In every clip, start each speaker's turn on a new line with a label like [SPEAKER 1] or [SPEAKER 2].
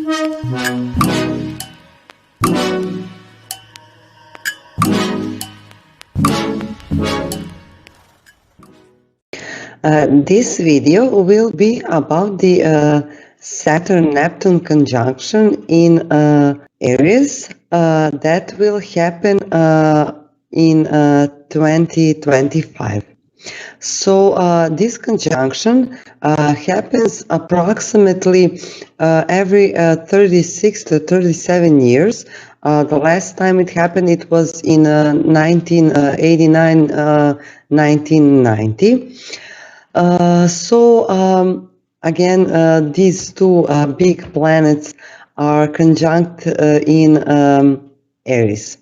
[SPEAKER 1] This video will be about the Saturn Neptune conjunction in Aries that will happen in 2025. So this conjunction happens approximately every 36 to 37 years. The last time it happened, it was in 1989, 1990. Again, these two big planets are conjunct in Aries.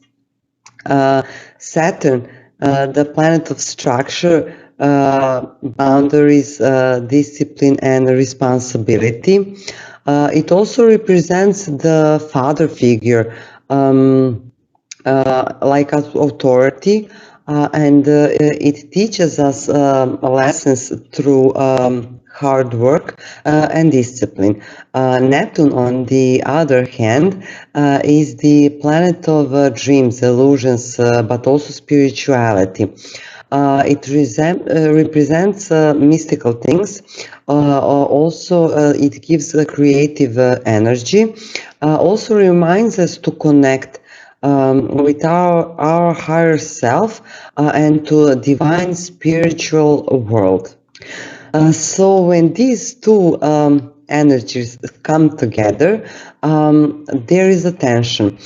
[SPEAKER 1] Saturn, the planet of structure, boundaries, discipline, and responsibility. It also represents the father figure, like authority, and it teaches us lessons through hard work and discipline. Neptune, on the other hand, is the planet of dreams, illusions, but also spirituality. It represents mystical things. Also, it gives a creative energy. Also reminds us to connect with our higher self and to a divine spiritual world. So when these two energies come together, there is a tension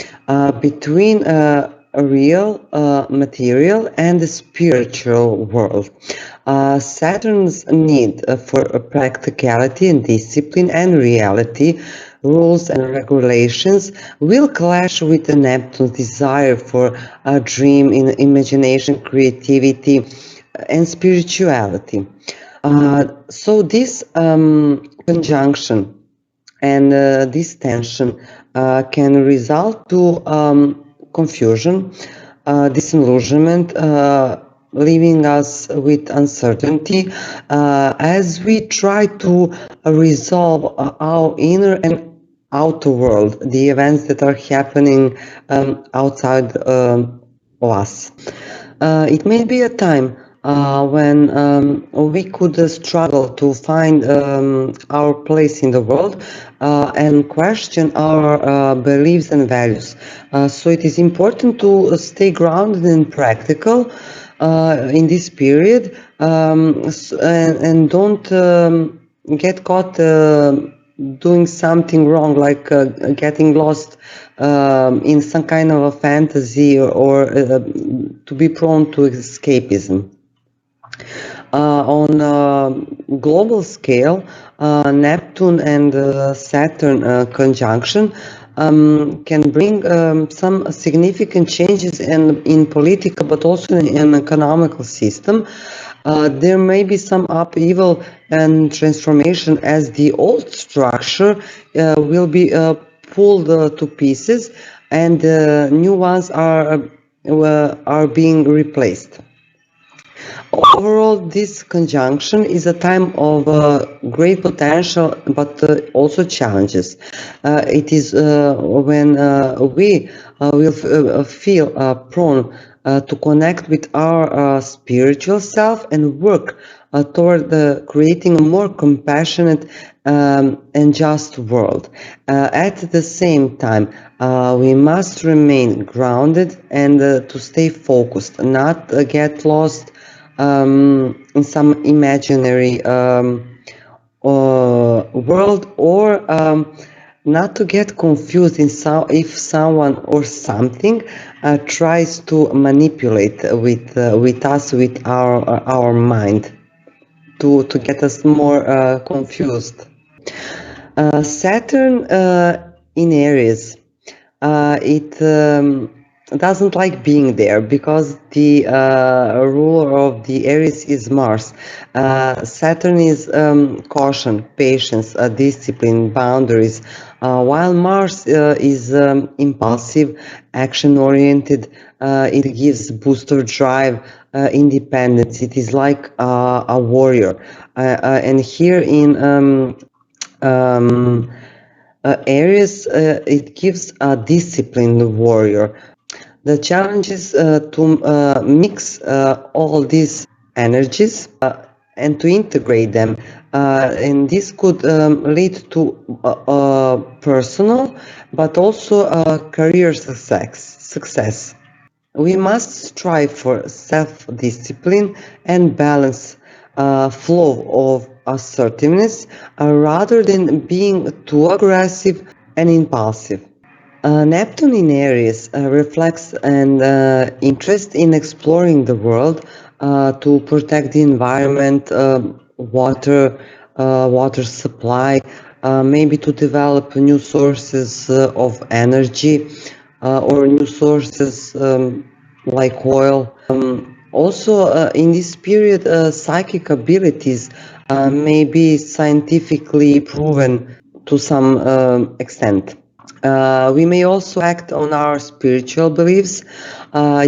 [SPEAKER 1] between a real material and the spiritual world. Saturn's need for practicality and discipline and reality, rules and regulations, will clash with the Neptune's desire for a dream, in imagination, creativity, and spirituality. So this conjunction and this tension can result to confusion, disillusionment, leaving us with uncertainty as we try to resolve our inner and outer world, the events that are happening outside us. It may be a time when we could struggle to find our place in the world and question our beliefs and values. So it is important to stay grounded and practical in this period, and don't get caught doing something wrong, like getting lost in some kind of a fantasy, or to be prone to escapism. On a global scale, Neptune and Saturn conjunction can bring some significant changes in political, but also in economical system. There may be some upheaval and transformation as the old structure will be pulled to pieces, and new ones are being replaced. Overall, this conjunction is a time of great potential, but also challenges. It is when we will feel prone to connect with our spiritual self and work toward creating a more compassionate and just world. At the same time, we must remain grounded and to stay focused, not get lost in some imaginary world, or not to get confused if someone or something tries to manipulate with us, with our mind, to get us more confused. Saturn in Aries, it doesn't like being there because the ruler of the Aries is Mars. Saturn is caution, patience, discipline, boundaries, while Mars is impulsive, action-oriented. It gives booster drive, independence. It is like a warrior. And here in Aries, it gives a disciplined warrior. The challenge is to mix all these energies and to integrate them. And this could lead to personal but also career success. We must strive for self-discipline and balance flow of assertiveness rather than being too aggressive and impulsive. Neptune in Aries reflects an interest in exploring the world to protect the environment, water supply, maybe to develop new sources of energy or new sources like oil. Also, in this period, psychic abilities may be scientifically proven to some extent. We may also act on our spiritual beliefs,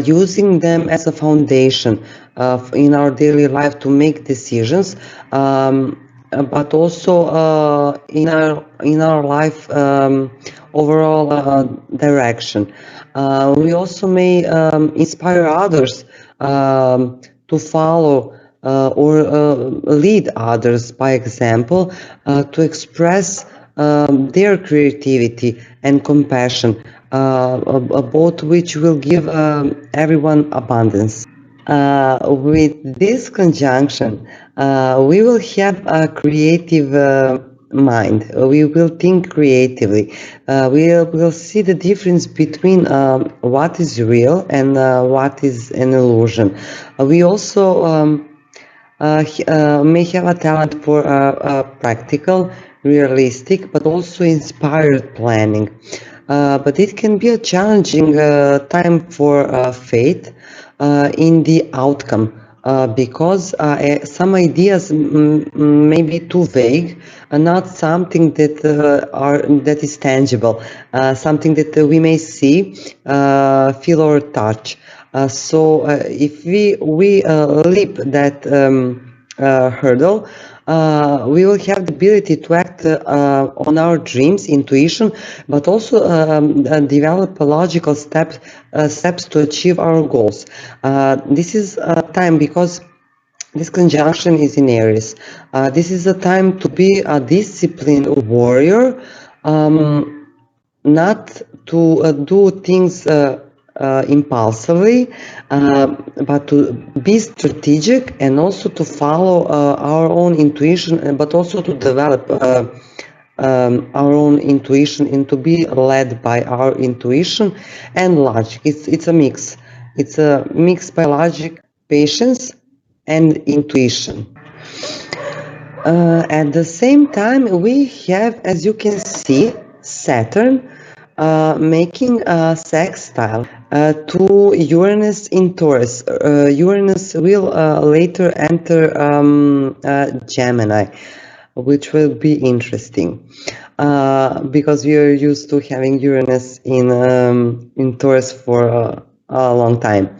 [SPEAKER 1] using them as a foundation in our daily life to make decisions, but also in our life overall direction. We also may inspire others to follow or lead others by example to express their creativity and compassion, both which will give everyone abundance. With this conjunction, we will have a creative mind. We will think creatively. We'll see the difference between what is real and what is an illusion. We also may have a talent for practical, realistic, but also inspired planning. But it can be a challenging time for faith in the outcome. Because some ideas may be too vague and not something that is tangible, something that we may see, feel or touch. So if we leap that hurdle, we will have the ability to act on our dreams, intuition, but also develop logical steps to achieve our goals. This is a time because this conjunction is in Aries. This is a time to be a disciplined warrior, not to do things impulsively, but to be strategic and also to follow our own intuition, but also to develop our own intuition and to be led by our intuition and logic. It's a mix. It's a mix by logic, patience, and intuition. At the same time, we have, as you can see, Saturn making a sextile to Uranus in Taurus. Uranus will later enter Gemini, which will be interesting because we are used to having Uranus in Taurus for a long time.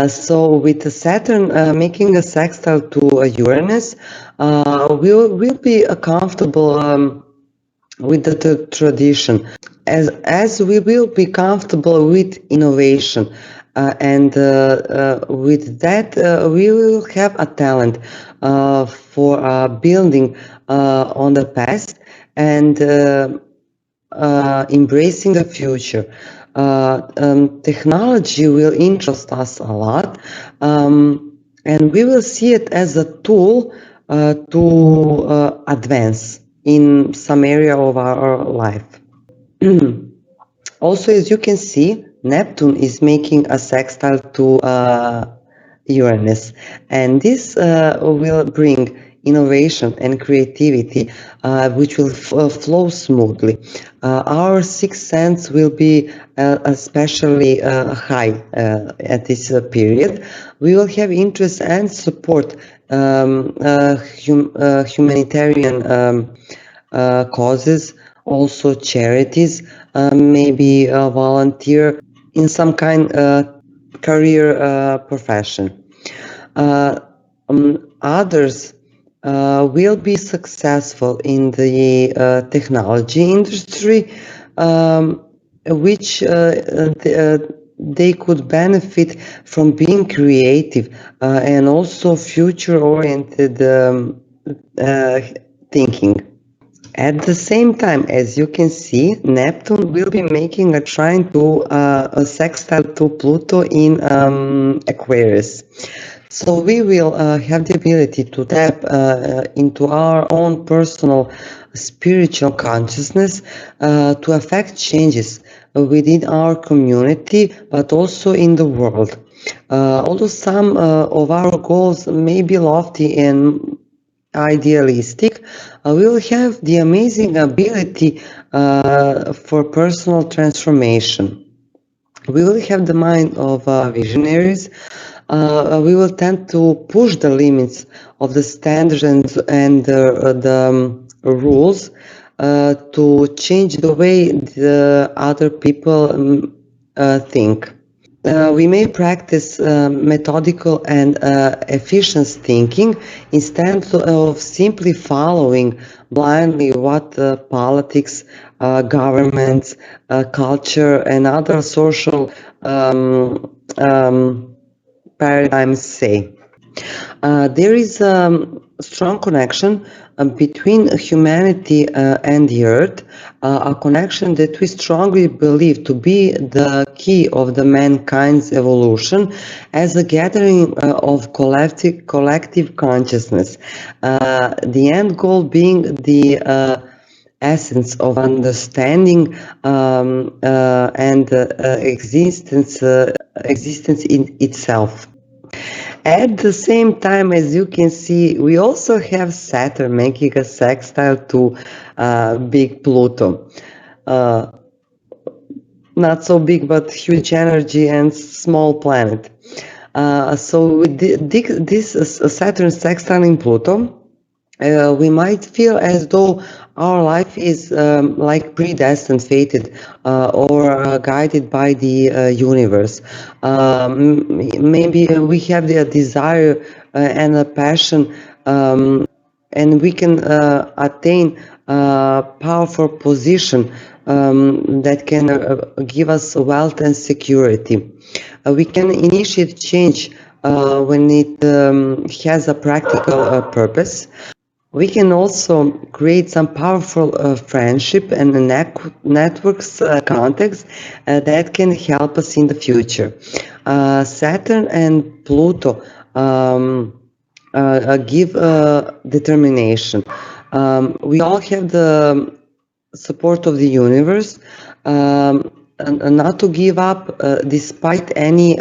[SPEAKER 1] So with Saturn making a sextile to Uranus, we'll be comfortable with the tradition, as we will be comfortable with innovation, and with that we will have a talent for building on the past and embracing the future. Technology will interest us a lot, and we will see it as a tool to advance in some area of our life. Also, as you can see, Neptune is making a sextile to Uranus, and this will bring innovation and creativity, which will flow smoothly. Our sixth sense will be especially high at this period. We will have interest and support humanitarian causes, also charities, maybe volunteer in some kind career profession. Others will be successful in the technology industry, which they could benefit from being creative and also future-oriented thinking. At the same time, as you can see, Neptune will be making a trine to a sextile to Pluto in Aquarius. So we will have the ability to tap into our own personal spiritual consciousness to affect changes within our community, but also in the world. Although some of our goals may be lofty and idealistic, we will have the amazing ability for personal transformation. We will have the mind of visionaries. We will tend to push the limits of the standards and the rules to change the way the other people think. We may practice methodical and efficient thinking instead of simply following blindly what politics, governments, culture, and other social paradigms say. There is a strong connection between humanity and the earth, a connection that we strongly believe to be the key of the mankind's evolution as a gathering of collective consciousness. The end goal being the essence of understanding and existence in itself. At the same time, as you can see, we also have Saturn making a sextile to big Pluto. Not so big, but huge energy and small planet. So with this Saturn sextile in Pluto, we might feel as though our life is like predestined, fated, or guided by the universe. Maybe we have the desire and a passion, and we can attain a powerful position that can give us wealth and security. We can initiate change when it has a practical purpose. We can also create some powerful friendship and networks contacts that can help us in the future. Saturn and Pluto give determination. We all have the support of the universe and not to give up despite any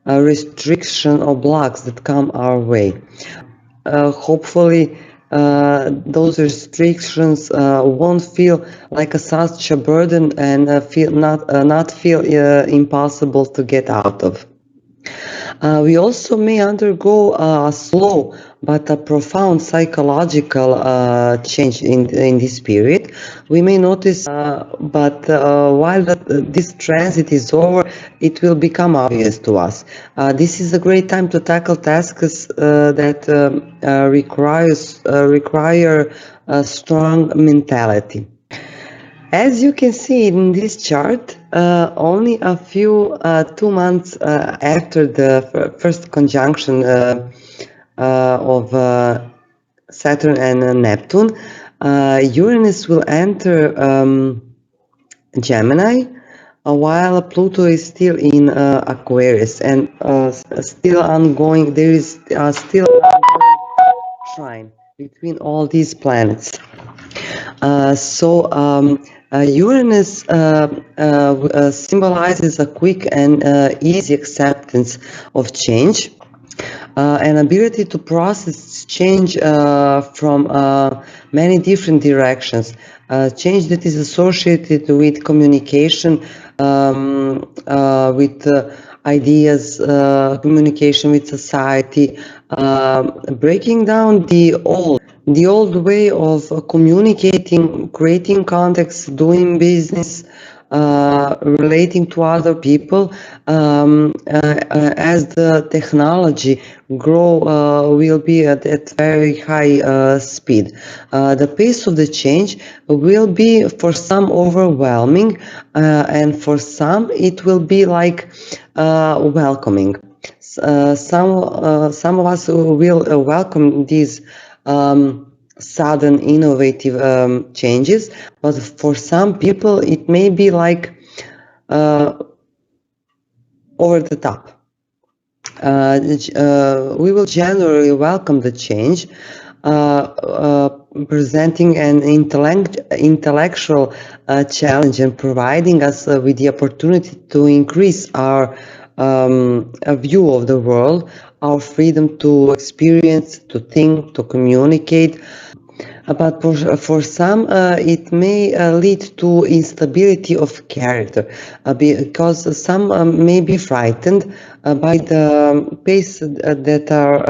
[SPEAKER 1] restriction or blocks that come our way. Hopefully those restrictions won't feel like such a burden and not feel impossible to get out of. We also may undergo a slow but a profound psychological change in this period. We may notice, but while this transit is over, it will become obvious to us. This is a great time to tackle tasks that require a strong mentality. As you can see in this chart, only a few 2 months after the first conjunction of Saturn and Neptune, Uranus will enter Gemini, while Pluto is still in Aquarius and still ongoing. There is still ongoing trine between all these planets. Uranus symbolizes a quick and easy acceptance of change, an ability to process change from many different directions, change that is associated with communication, with ideas, communication with society, breaking down the old way of communicating, creating contacts, doing business, relating to other people. As the technology grow, will be at very high speed. The pace of the change will be for some overwhelming, and for some it will be like welcoming. Some of us will welcome these sudden innovative changes, but for some people it may be like over the top. We will generally welcome the change, presenting an intellectual challenge and providing us with the opportunity to increase our view of the world, our freedom to experience, to think, to communicate. But for some, it may lead to instability of character, because some may be frightened by the pace that are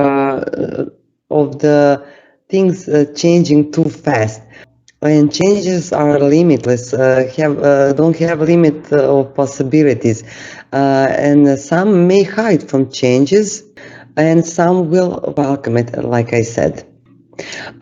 [SPEAKER 1] of the things changing too fast. And changes are limitless, don't have limit of possibilities, and some may hide from changes, and some will welcome it, like I said.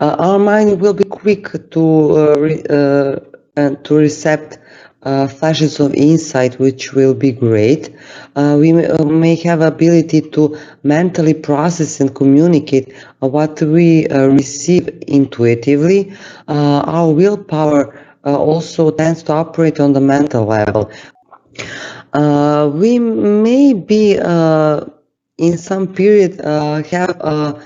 [SPEAKER 1] Our mind will be quick to accept flashes of insight, which will be great. We may have ability to mentally process and communicate what we receive intuitively. Our willpower also tends to operate on the mental level. We may be in some period have a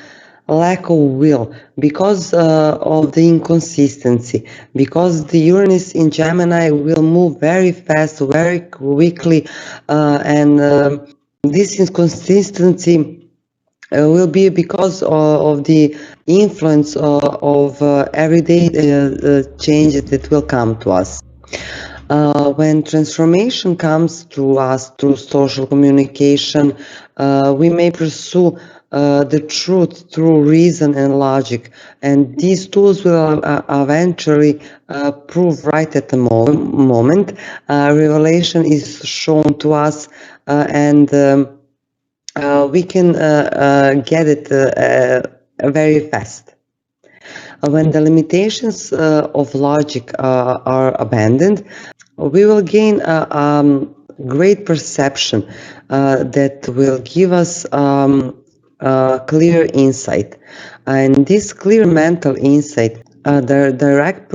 [SPEAKER 1] lack of will because of the inconsistency, because the Uranus in Gemini will move very fast, very quickly, and this inconsistency will be because of the influence of everyday changes that will come to us. When transformation comes to us through social communication, we may pursue the truth through reason and logic, and these tools will eventually prove right at the moment. Revelation is shown to us, and we can get it very fast. When the limitations of logic are abandoned, we will gain a great perception that will give us clear insight. And this clear mental insight, the direct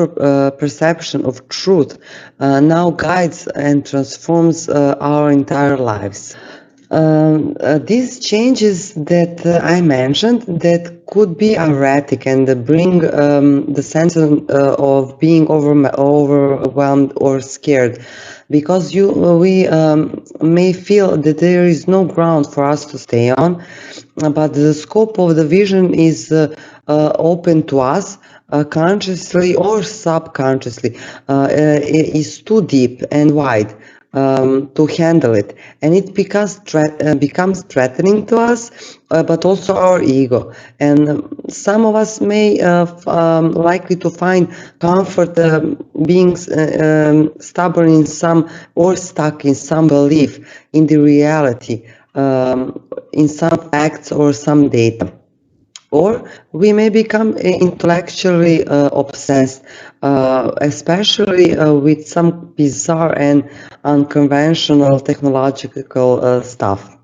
[SPEAKER 1] perception of truth, now guides and transforms our entire lives. These changes that I mentioned that could be erratic and bring the sense of being overwhelmed or scared, because we may feel that there is no ground for us to stay on, but the scope of the vision is open to us, consciously or subconsciously. It is too deep and wide to handle it, and it becomes threatening to us, but also our ego. And some of us may likely to find comfort being stubborn in some, or stuck in some belief in the reality, in some facts or some data. Or we may become intellectually obsessed, especially with some bizarre and unconventional technological stuff.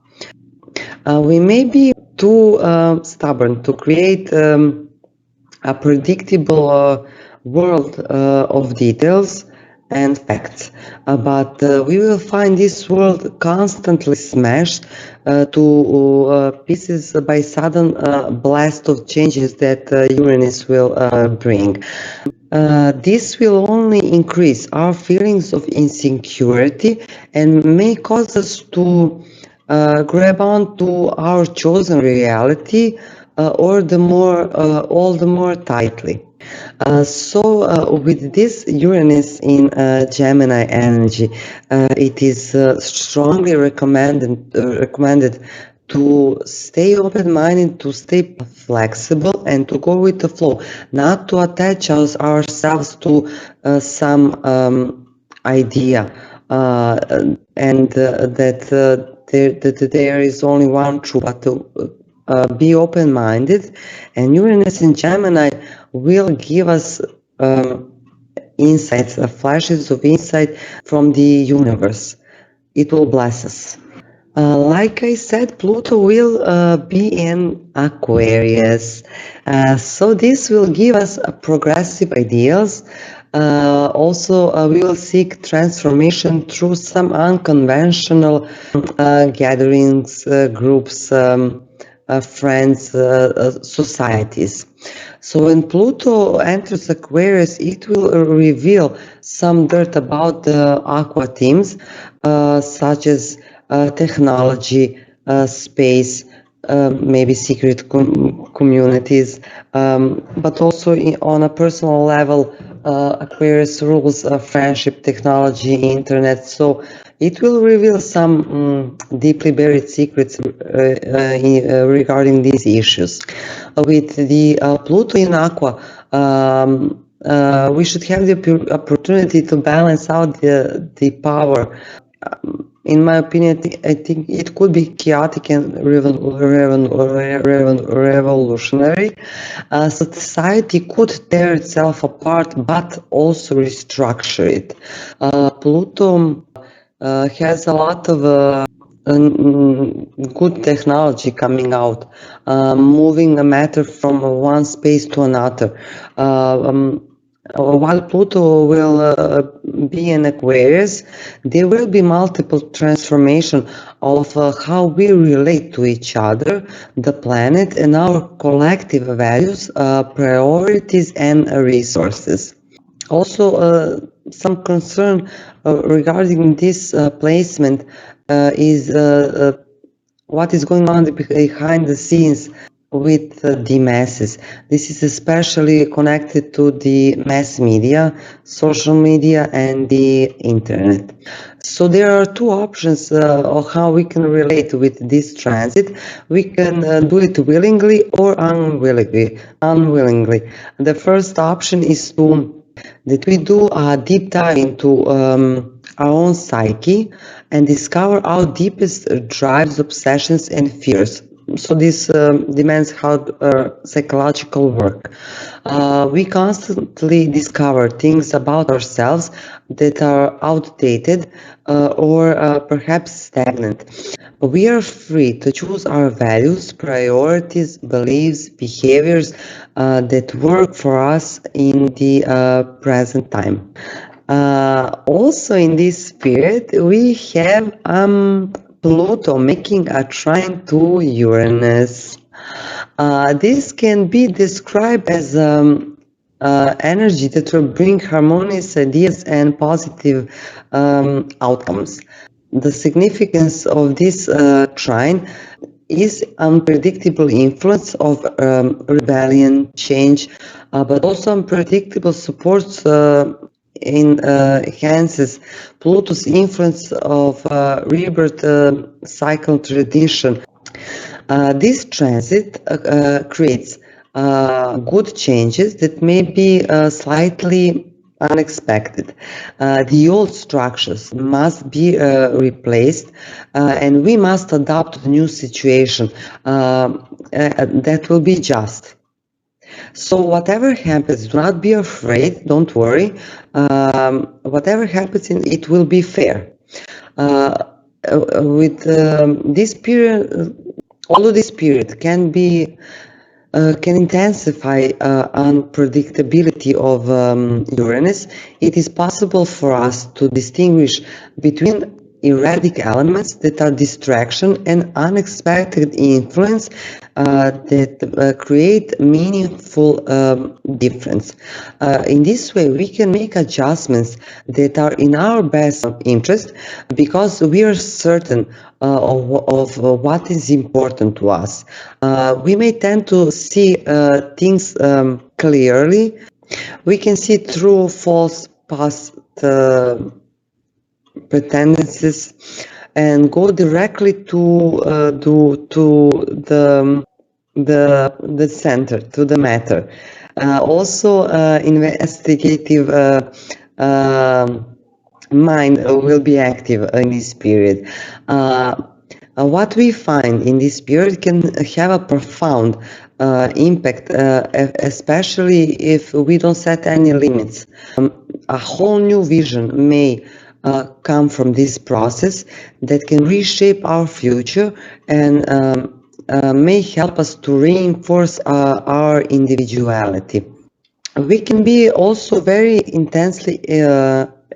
[SPEAKER 1] We may be too stubborn to create a predictable world of details and facts, but we will find this world constantly smashed to pieces by sudden blast of changes that Uranus will bring. This will only increase our feelings of insecurity and may cause us to grab on to our chosen reality all the more tightly. So with this Uranus in Gemini energy, it is strongly recommended to stay open-minded, to stay flexible, and to go with the flow, not to attach ourselves to some idea and that there is only one truth, but to be open-minded. And Uranus in Gemini will give us insights, flashes of insight from the universe. It will bless us. Like I said, Pluto will be in Aquarius. So this will give us progressive ideals. Also, we will seek transformation through some unconventional gatherings, groups, friends, societies. So when Pluto enters Aquarius, it will reveal some dirt about the aqua themes, such as technology, space, maybe secret communities, but also on a personal level, Aquarius rules friendship, technology, internet. So it will reveal some deeply buried secrets regarding these issues. With the Pluto in Aqua, we should have the opportunity to balance out the power. In my opinion, I think it could be chaotic and revolutionary. Society could tear itself apart, but also restructure it. Pluto has a lot of good technology coming out, moving a matter from one space to another. While Pluto will be in Aquarius, there will be multiple transformation of how we relate to each other, the planet, and our collective values, priorities, and resources. Also, some concern regarding this placement is what is going on behind the scenes with the masses. This is especially connected to the mass media, social media, and the internet. So there are two options of how we can relate with this transit. We can do it willingly or unwillingly. The first option is that we do a deep dive into our own psyche and discover our deepest drives, obsessions, and fears. So this demands hard psychological work. We constantly discover things about ourselves that are outdated or perhaps stagnant. We are free to choose our values, priorities, beliefs, behaviors that work for us in the present time. Also in this spirit, we have Pluto making a trine to Uranus. This can be described as energy that will bring harmonious ideas and positive outcomes. The significance of this trine is unpredictable influence of rebellion, change, but also unpredictable supports enhances Pluto's influence of rebirth cycle tradition. This transit creates good changes that may be slightly unexpected. The old structures must be replaced and we must adapt to the new situation that will be just. So whatever happens, do not be afraid, don't worry. Whatever happens, it will be fair. With this period, although this period can intensify unpredictability of Uranus, it is possible for us to distinguish between erratic elements that are distraction and unexpected influence that create meaningful difference. In this way, we can make adjustments that are in our best interest because we are certain of what is important to us. We may tend to see things clearly. We can see through false past pretenses and go directly to the center, to the matter. Also, investigative mind will be active in this period. What we find in this period can have a profound impact, especially if we don't set any limits. A whole new vision may come from this process that can reshape our future and may help us to reinforce our individuality. We can be also very intensely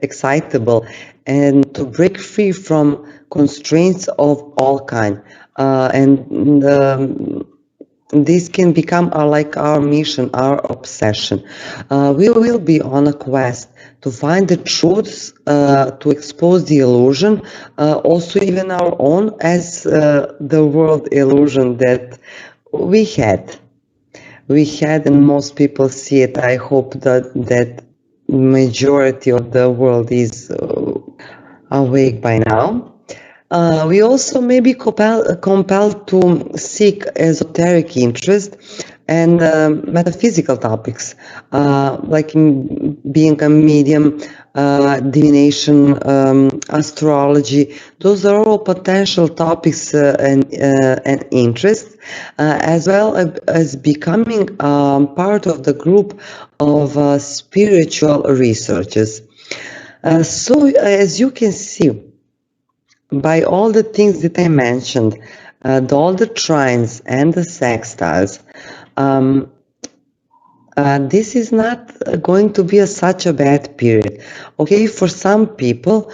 [SPEAKER 1] excitable and to break free from constraints of all kind, and this can become like our mission, our obsession. We will be on a quest to find the truths, to expose the illusion, also even our own, as the world illusion that we had. And most people see it. I hope that majority of the world is awake by now. We also may be compelled to seek esoteric interest and metaphysical topics, like in being a medium, divination, astrology. Those are all potential topics and interests, as well as becoming part of the group of spiritual researchers. So, as you can see, by all the things that I mentioned, all the trines and the sextiles, this is not going to be such a bad period. Okay, for some people,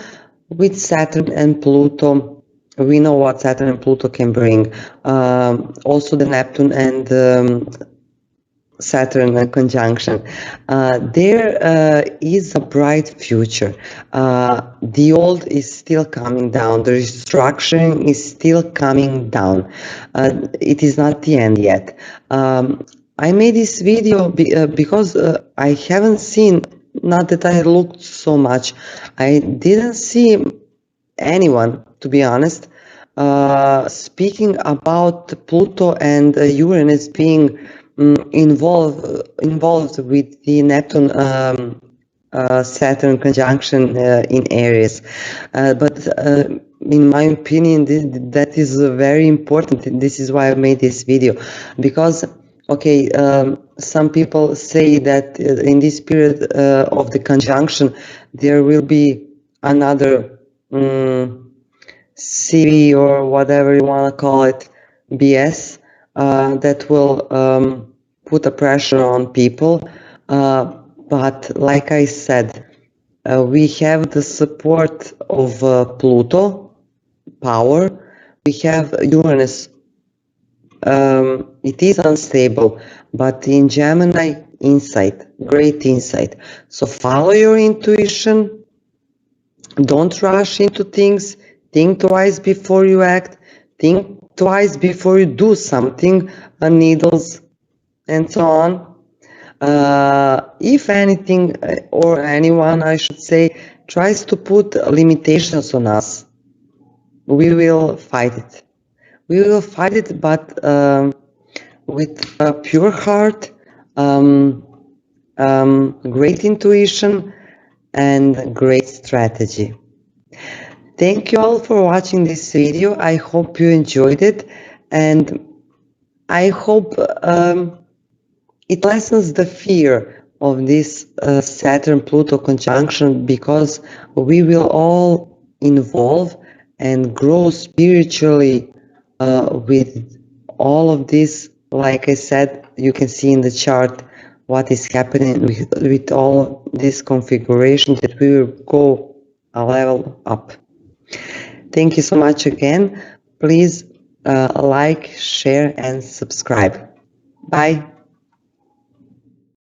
[SPEAKER 1] with Saturn and Pluto, we know what Saturn and Pluto can bring. Also, the Neptune and Saturn conjunction. There is a bright future. The old is still coming down. The restructuring is still coming down. It is not the end yet. I made this video because I haven't seen, not that I looked so much, I didn't see anyone, to be honest, speaking about Pluto and Uranus being involved with the Neptune Saturn conjunction in Aries. But in my opinion, that is very important. This is why I made this video, because okay, some people say that in this period of the conjunction there will be another CV or whatever you want to call it, BS, that will put a pressure on people. But like I said, we have the support of Pluto power. We have Uranus. It is unstable, but in Gemini, insight, great insight. So follow your intuition. Don't rush into things. Think twice before you act. Think twice before you do something, needles, and so on. If anything or anyone, I should say, tries to put limitations on us, we will fight it. We will fight it, but with a pure heart, great intuition, and great strategy. Thank you all for watching this video. I hope you enjoyed it, and I hope it lessens the fear of this Saturn-Pluto conjunction, because we will all evolve and grow spiritually with all of this. Like I said, you can see in the chart what is happening with all this configuration, that we will go a level up. Thank you so much again. Please like, share, and subscribe. Bye.